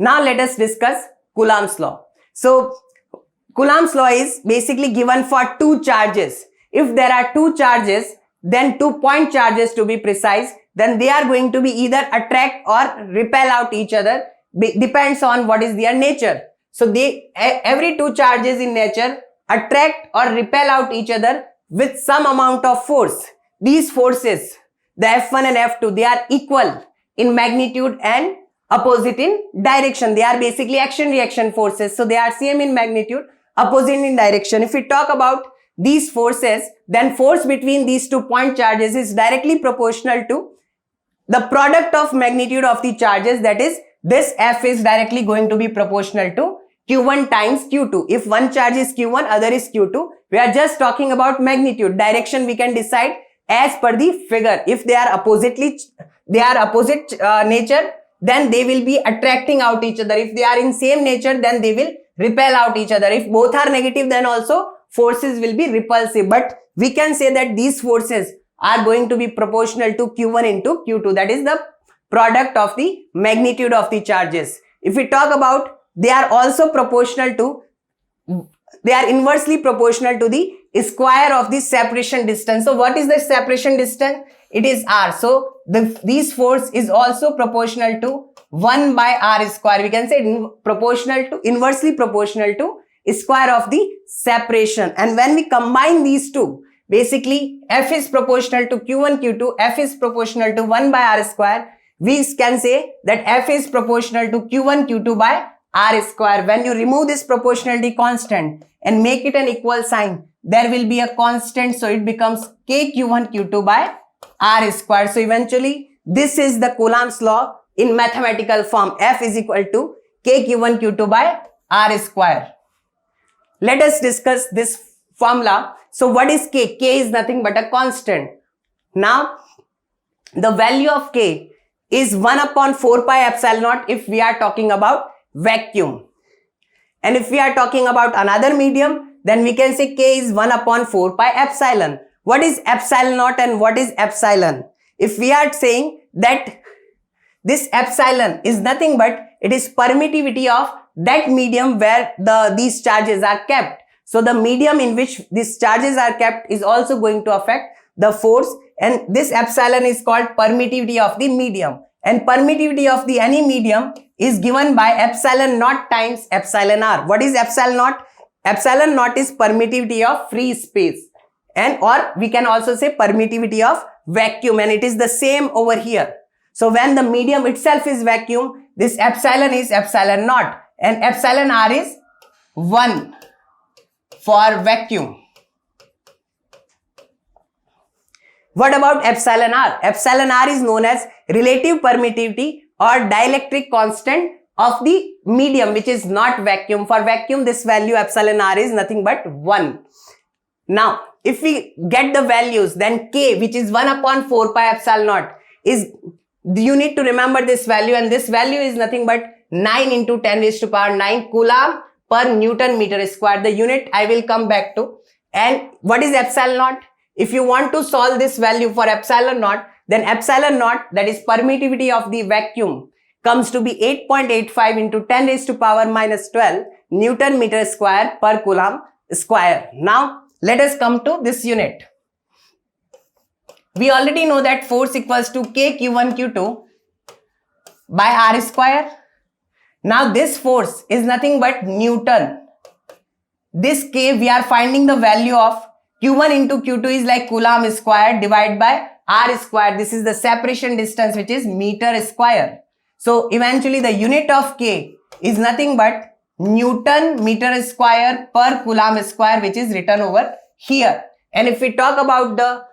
Now let us discuss Coulomb's law. So Coulomb's law is basically given for two charges. If there are two charges, then 2 point charges to be precise, then they are going to be either attract or repel out each other, depends on what is their nature. So every two charges in nature attract or repel out each other with some amount of force. These forces, the F1 and F2, they are equal in magnitude and opposite in direction. They are basically action-reaction forces. So they are same in magnitude, opposite in direction. If we talk about these forces, then force between these 2 point charges is directly proportional to the product of magnitude of the charges. That is, this F is directly going to be proportional to Q1 times Q2. If one charge is Q1, other is Q2. We are just talking about magnitude. Direction we can decide as per the figure. If they are opposite nature, then they will be attracting out each other. If they are in same nature, then they will repel out each other. If both are negative, then also forces will be repulsive. But we can say that these forces are going to be proportional to Q1 into Q2. That is the product of the magnitude of the charges. If we talk about, they are inversely proportional to the square of the separation distance. So what is the separation distance? It is R. So this force is also proportional to 1 by R square. We can say inversely proportional to square of the separation. And when we combine these two, basically F is proportional to Q1, Q2, F is proportional to 1 by R square. We can say that F is proportional to Q1, Q2 by R square. When you remove this proportionality constant and make it an equal sign, there will be a constant. So it becomes K Q1, Q2 by R square. So eventually this is the Coulomb's law in mathematical form. F is equal to K Q1, Q2 by R square. Let us discuss this formula. So what is K? K is nothing but a constant. Now the value of K is 1 upon 4 pi epsilon naught if we are talking about vacuum. And if we are talking about another medium, then we can say K is 1 upon 4 pi epsilon. What is epsilon naught and what is epsilon? If we are saying that this epsilon is nothing but it is permittivity of that medium where these charges are kept. So the medium in which these charges are kept is also going to affect the force, and this epsilon is called permittivity of the medium. And permittivity of the any medium is given by epsilon naught times epsilon r. What is epsilon naught? Epsilon naught is permittivity of free space, and or we can also say permittivity of vacuum, and it is the same over here. So when the medium itself is vacuum, this epsilon is epsilon naught and epsilon r is 1 for vacuum. What about epsilon r? Epsilon r is known as relative permittivity or dielectric constant of the medium which is not vacuum. For vacuum, this value epsilon r is nothing but 1. Now, if we get the values, then K, which is 1 upon 4 pi epsilon naught, is, you need to remember this value, and this value is nothing but 9 into 10 raised to power 9 Coulomb per Newton meter square. The unit I will come back to. And what is epsilon naught? If you want to solve this value for epsilon naught, then epsilon naught, that is permittivity of the vacuum, comes to be 8.85 into 10 raised to power minus 12 Newton meter square per Coulomb square. Now, let us come to this unit. We already know that force equals to K Q1 Q2 by R square. Now, this force is nothing but Newton. This K, we are finding the value of Q1 into Q2 is like Coulomb square divided by R square. This is the separation distance, which is meter square. So eventually the unit of K is nothing but Newton meter square per Coulomb square, which is written over here. And if we talk about the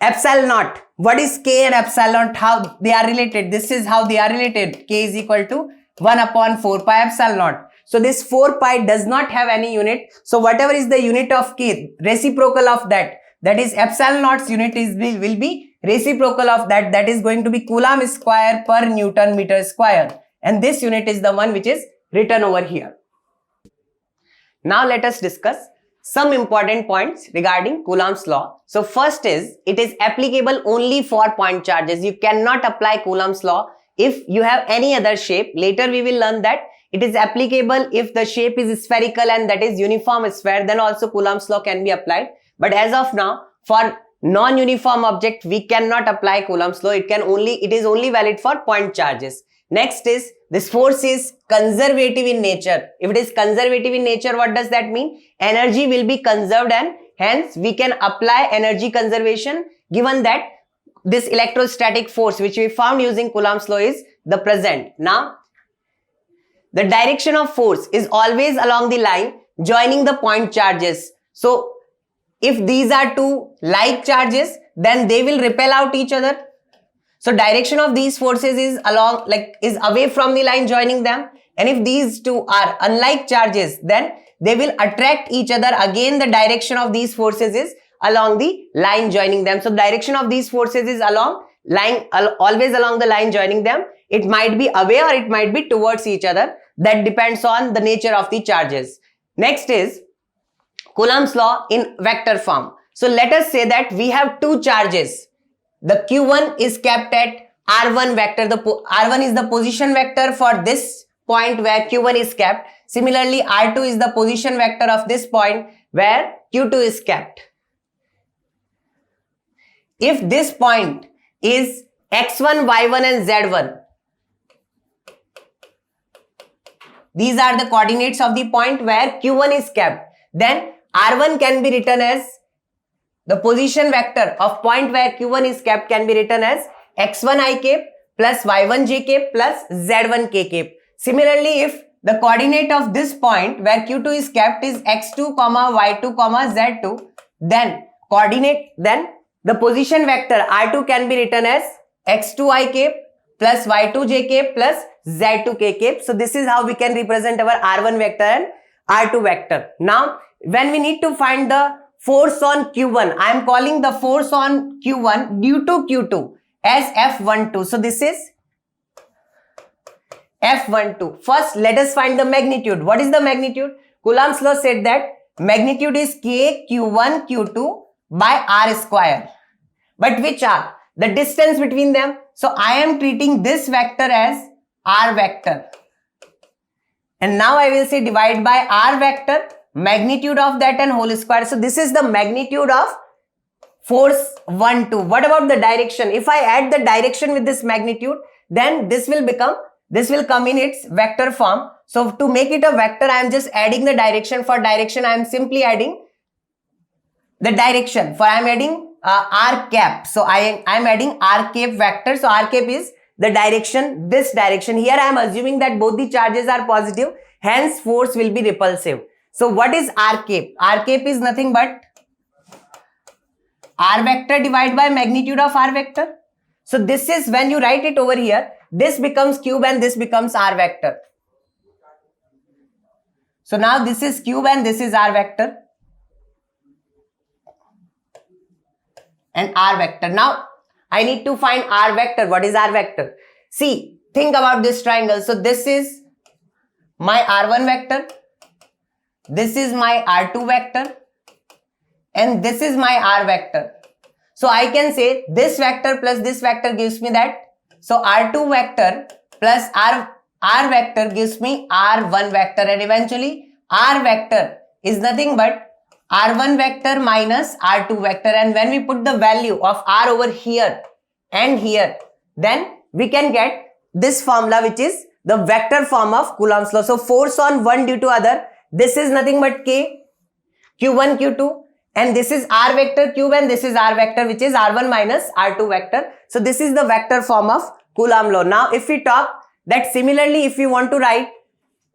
epsilon naught, what is K and epsilon naught, how they are related? This is how they are related. K is equal to 1 upon 4 pi epsilon naught. So this 4 pi does not have any unit. So whatever is the unit of K, reciprocal of that is epsilon naught's unit will be reciprocal of that is going to be Coulomb square per Newton meter square. And this unit is the one which is written over here. Now let us discuss some important points regarding Coulomb's law. So first is, it is applicable only for point charges. You cannot apply Coulomb's law if you have any other shape. Later we will learn that it is applicable if the shape is spherical and that is uniform sphere, then also Coulomb's law can be applied. But as of now, for non-uniform object, we cannot apply Coulomb's law. It is only valid for point charges. Next is, this force is conservative in nature. If it is conservative in nature, what does that mean? Energy will be conserved and hence we can apply energy conservation given that this electrostatic force which we found using Coulomb's law is the present. Now, the direction of force is always along the line joining the point charges. So, if these are two like charges, then they will repel out each other. So, direction of these forces is is away from the line joining them. And if these two are unlike charges, then they will attract each other. Again, the direction of these forces is along the line joining them. So, direction of these forces is always along the line joining them. It might be away or it might be towards each other. That depends on the nature of the charges. Next is Coulomb's law in vector form. So let us say that we have two charges. The Q1 is kept at R1 vector. R1 is the position vector for this point where Q1 is kept. Similarly, R2 is the position vector of this point where Q2 is kept. If this point is X1, Y1 and Z1, these are the coordinates of the point where Q1 is kept. Then R1 can be written as the position vector of point where Q1 is kept can be written as X1 I cap plus Y1 J cap plus Z1 K cap. Similarly, if the coordinate of this point where Q2 is kept is X2, Y2, Z2, then the position vector R2 can be written as X2 I cap plus Y2 J cap plus Z2 K cap. So this is how we can represent our R1 vector and R2 vector. Now, when we need to find the force on Q1, I am calling the force on Q1 due to Q2 as F12. So this is F12. First, let us find the magnitude. What is the magnitude? Coulomb's law said that magnitude is K Q1 Q2 by R square. But which are? The distance between them. So I am treating this vector as R vector. And now I will say divide by R vector, magnitude of that and whole square. So this is the magnitude of force 1, 2. What about the direction? If I add the direction with this magnitude, then this will come in its vector form. So to make it a vector, I am just adding the direction. For direction, I am simply adding the direction. For I am adding R cap. So I am adding R cap vector. So R cap is the direction, this direction. Here I am assuming that both the charges are positive. Hence force will be repulsive. So what is R cap? R cap is nothing but R vector divided by magnitude of R vector. So this is when you write it over here, this becomes cube and this becomes R vector. So now this is cube and this is R vector. And R vector. Now I need to find R vector. What is R vector? See, think about this triangle. So this is my R1 vector. This is my R2 vector. And this is my R vector. So I can say this vector plus this vector gives me that. So R2 vector plus R vector gives me R1 vector. And eventually R vector is nothing but R1 vector minus R2 vector. And when we put the value of R over here and here, then we can get this formula, which is the vector form of Coulomb's law. So force on one due to other, this is nothing but K, Q1, Q2, and this is R vector cube and this is R vector, which is R1 minus R2 vector. So this is the vector form of Coulomb law. Now if we talk that similarly, if we want to write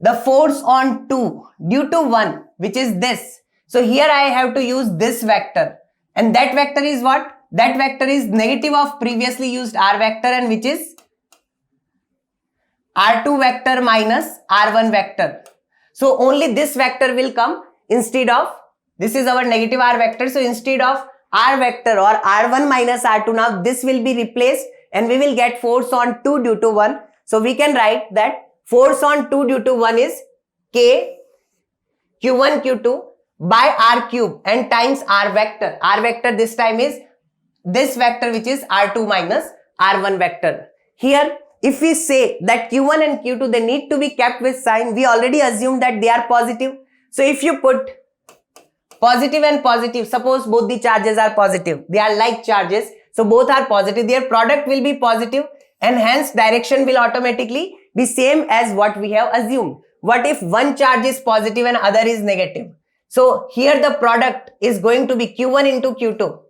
the force on 2 due to 1, which is this. So here I have to use this vector, and that vector is what? That vector is negative of previously used R vector, and which is R2 vector minus R1 vector. So only this vector will come instead of, this is our negative R vector. So instead of R vector or R1 minus R2, now this will be replaced and we will get force on 2 due to 1. So we can write that force on 2 due to 1 is K Q1 Q2 by R cube and times R vector. R vector this time is this vector, which is R2 minus R1 vector. Here if we say that Q1 and Q2, they need to be kept with sign, we already assume that they are positive. So if you put positive and positive, suppose both the charges are positive, they are like charges, so both are positive, their product will be positive, and hence direction will automatically be same as what we have assumed. What if one charge is positive and other is negative? So here the product is going to be Q1 into Q2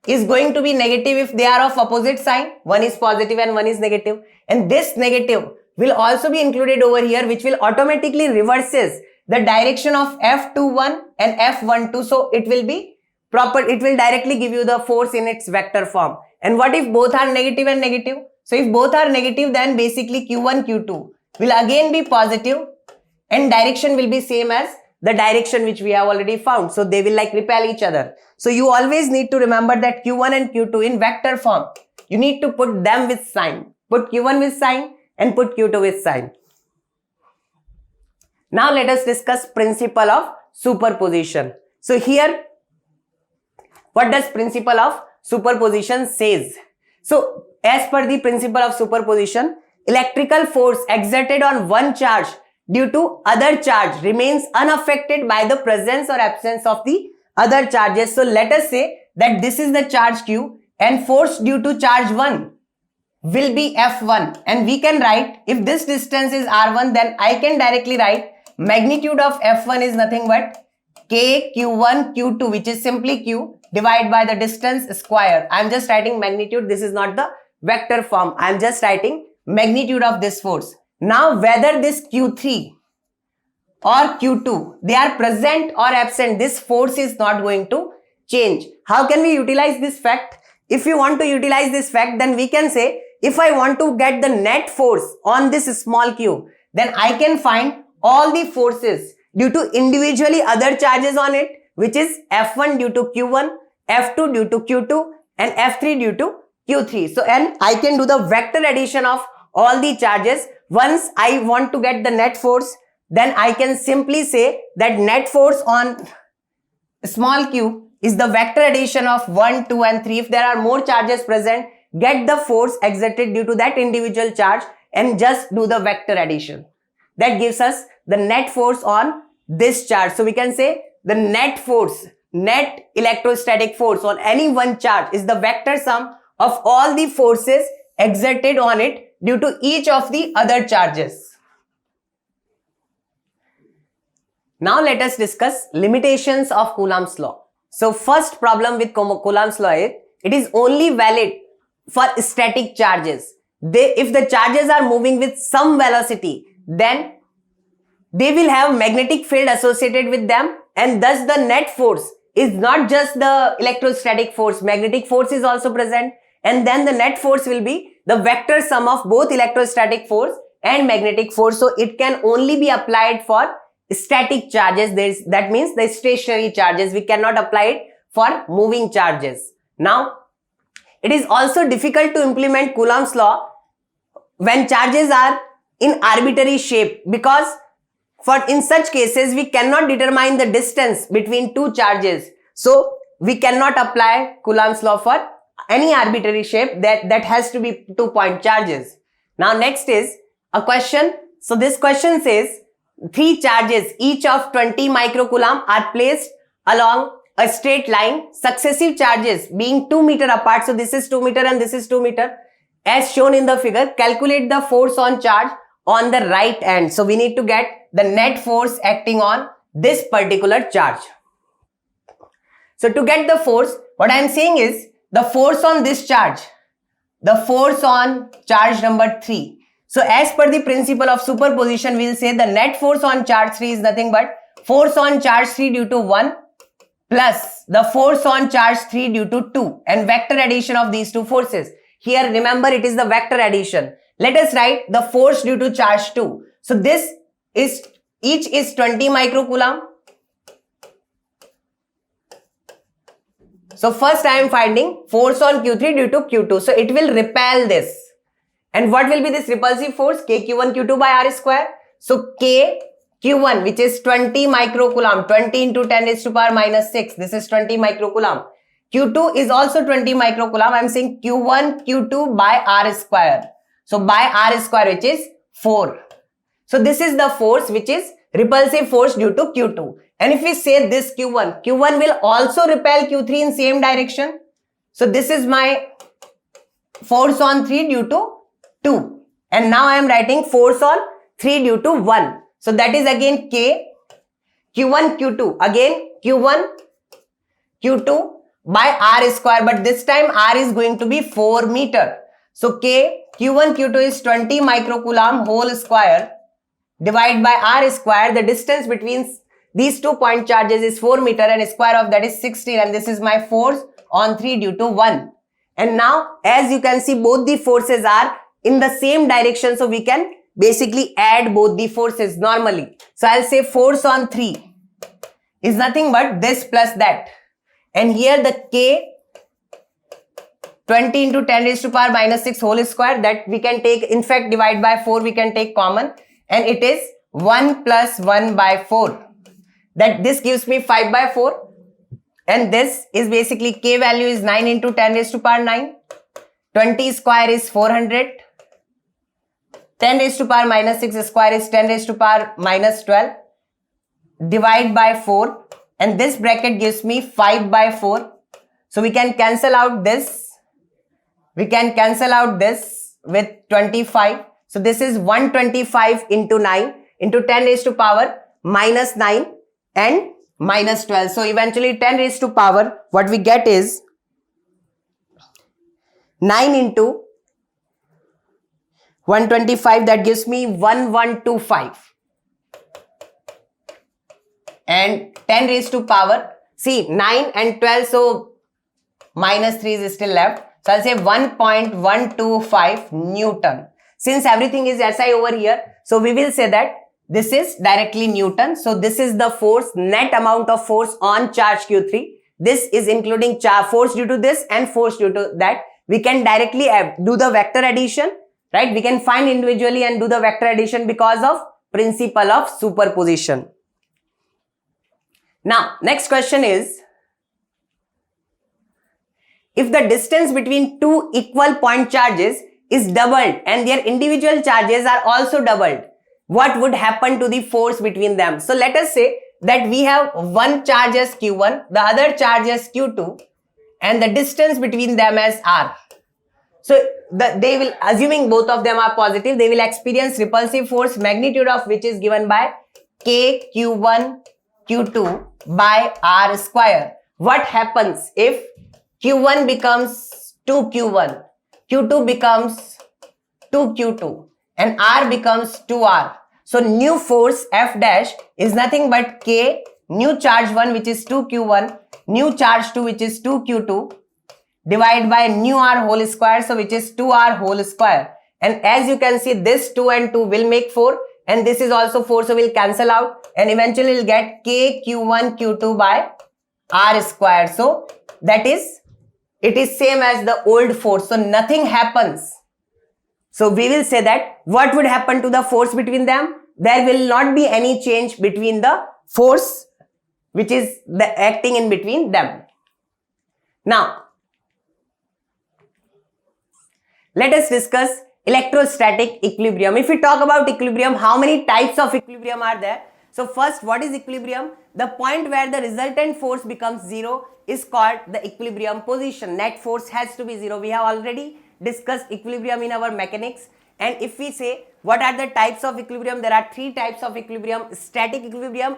is going to be negative if they are of opposite sign. One is positive and one is negative. And this negative will also be included over here, which will automatically reverses the direction of F21 and F12. So it will be proper. It will directly give you the force in its vector form. And what if both are negative and negative? So if both are negative, then basically Q1, Q2 will again be positive and direction will be same as the direction which we have already found. So they will like repel each other. So you always need to remember that Q1 and Q2 in vector form, you need to put them with sign. Put Q1 with sign and put Q2 with sign. Now let us discuss principle of superposition. So here, what does principle of superposition says? So as per the principle of superposition, electrical force exerted on one charge due to other charge remains unaffected by the presence or absence of the other charges. So let us say that this is the charge Q and force due to charge 1 will be F1, and we can write, if this distance is R1, then I can directly write magnitude of F1 is nothing but K Q1 Q2, which is simply Q divided by the distance square. I am just writing magnitude. This is not the vector form. I am just writing magnitude of this force. Now whether this Q3 or Q2, they are present or absent, this force is not going to change. How can we utilize this fact? If you want to utilize this fact, then we can say, if I want to get the net force on this small q, then I can find all the forces due to individually other charges on it, which is F1 due to Q1, F2 due to Q2, and F3 due to Q3. So, and I can do the vector addition of all the charges. Once I want to get the net force, then I can simply say that net force on small q is the vector addition of 1, 2 and 3. If there are more charges present, get the force exerted due to that individual charge and just do the vector addition. That gives us the net force on this charge. So we can say the net force, net electrostatic force on any one charge is the vector sum of all the forces exerted on it due to each of the other charges. Now let us discuss limitations of Coulomb's law. So first problem with Coulomb's law is, it is only valid for static charges. If the charges are moving with some velocity, then they will have magnetic field associated with them, and thus the net force is not just the electrostatic force, magnetic force is also present, and then the net force will be the vector sum of both electrostatic force and magnetic force. So it can only be applied for static charges. That means the stationary charges. We cannot apply it for moving charges. Now, it is also difficult to implement Coulomb's law when charges are in arbitrary shape, because in such cases we cannot determine the distance between two charges. So we cannot apply Coulomb's law for any arbitrary shape that has to be 2-point charges. Now next is a question. So this question says, 3 charges each of 20 microcoulomb are placed along a straight line, successive charges being 2 meter apart. So this is 2 meter and this is 2 meter. As shown in the figure, calculate the force on charge on the right end. So we need to get the net force acting on this particular charge. So to get the force, what I am saying is the force on this charge, the force on charge number 3. So as per the principle of superposition, we will say the net force on charge 3 is nothing but force on charge 3 due to 1 plus the force on charge 3 due to 2, and vector addition of these two forces. Here remember, it is the vector addition. Let us write the force due to charge 2. So this is, each is 20 microcoulomb. So first I am finding force on Q3 due to Q2. So it will repel this. And what will be this repulsive force? KQ1 Q2 by R square. So K Q1, which is 20 microcoulomb, 20 into 10 raised to power minus 6. This is 20 microcoulomb. Q2 is also 20 microcoulomb. I am saying Q1 Q2 by R square. So by r square, which is 4. So this is the force which is repulsive force due to Q2. And if we say this Q1 will also repel Q3 in same direction. So this is my force on 3 due to 2. And now I am writing force on 3 due to 1. So that is again K, Q1, Q2. Again Q1, Q2 by r square. But this time r is going to be 4 meter. So K, Q1, Q2 is 20 microcoulomb whole square. Divide by r square. The distance between these 2 point charges is 4 meter and square of that is 16. And this is my force on 3 due to 1. And now as you can see, both the forces are in the same direction. So we can basically add both the forces normally. So I'll say force on 3 is nothing but this plus that. And here the K 20 into 10 raised to power minus 6 whole square, that we can take, in fact divide by 4 we can take common, and it is 1 plus 1 by 4. That this gives me 5 by 4. And this is basically K value is 9 into 10 raised to power 9. 20 square is 400. 10 raised to power minus 6 square is 10 raised to power minus 12. Divide by 4. And this bracket gives me 5 by 4. So we can cancel out this. We can cancel out this with 25. So this is 125 into 9 into 10 raised to power minus 9 and minus 12. So eventually 10 raised to power, what we get is 9 into 125, that gives me 1125. And 10 raised to power, see 9 and 12, so minus 3 is still left. So I'll say 1.125 Newton. Since everything is SI over here, so we will say that this is directly Newton. So this is the force, net amount of force on charge Q3. This is including force due to this and force due to that. We can directly do the vector addition, right? We can find individually and do the vector addition because of principle of superposition. Now, next question is, if the distance between two equal point charges is doubled and their individual charges are also doubled, what would happen to the force between them? So let us say that we have one charge as Q1, the other charge as Q2, and the distance between them as R. So they will, assuming both of them are positive, they will experience repulsive force, magnitude of which is given by K Q1 Q2 by R square. What happens if Q1 becomes 2Q1, Q2 becomes 2Q2, and R becomes 2R? So new force F dash is nothing but K, new charge 1 which is 2Q1, new charge 2 which is 2Q2, divide by new R whole square, so which is 2R whole square. And as you can see, this 2 and 2 will make 4, and this is also 4, so we'll cancel out, and eventually we'll get K Q1 Q2 by R square. So that is, it is same as the old force, so nothing happens. So we will say that what would happen to the force between them? There will not be any change between the force which is acting in between them. Now, let us discuss electrostatic equilibrium. If we talk about equilibrium, how many types of equilibrium are there? So first, what is equilibrium? The point where the resultant force becomes zero is called the equilibrium position. Net force has to be zero. We have already discussed equilibrium in our mechanics. And if we say what are the types of equilibrium, there are three types of equilibrium: static equilibrium,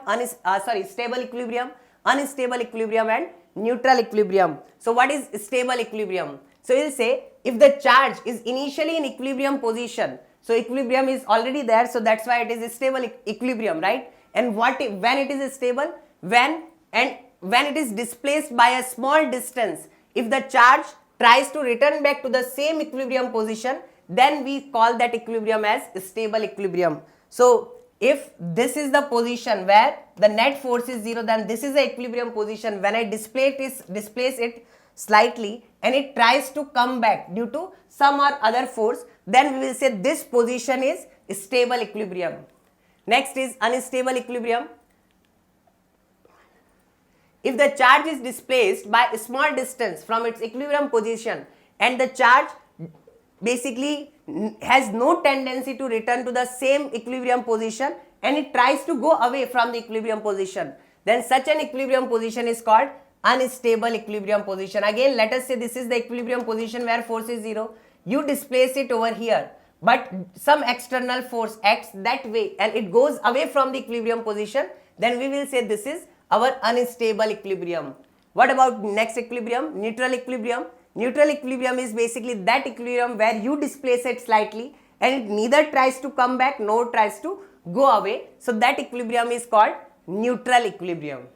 stable equilibrium, unstable equilibrium, and neutral equilibrium. So what is stable equilibrium? So we'll say if the charge is initially in equilibrium position, so equilibrium is already there, so that's why it is a stable equilibrium, right? And when it is stable? When it is displaced by a small distance, if the charge tries to return back to the same equilibrium position, then we call that equilibrium as stable equilibrium. So if this is the position where the net force is zero, then this is the equilibrium position. When I displace it slightly and it tries to come back due to some or other force, then we will say this position is stable equilibrium. Next is unstable equilibrium. If the charge is displaced by a small distance from its equilibrium position and the charge basically has no tendency to return to the same equilibrium position and it tries to go away from the equilibrium position, then such an equilibrium position is called unstable equilibrium position. Again, let us say this is the equilibrium position where force is 0. You displace it over here, but some external force acts that way and it goes away from the equilibrium position, then we will say this is our unstable equilibrium. What about next equilibrium? Neutral equilibrium. Neutral equilibrium is basically that equilibrium where you displace it slightly and it neither tries to come back nor tries to go away. So that equilibrium is called neutral equilibrium.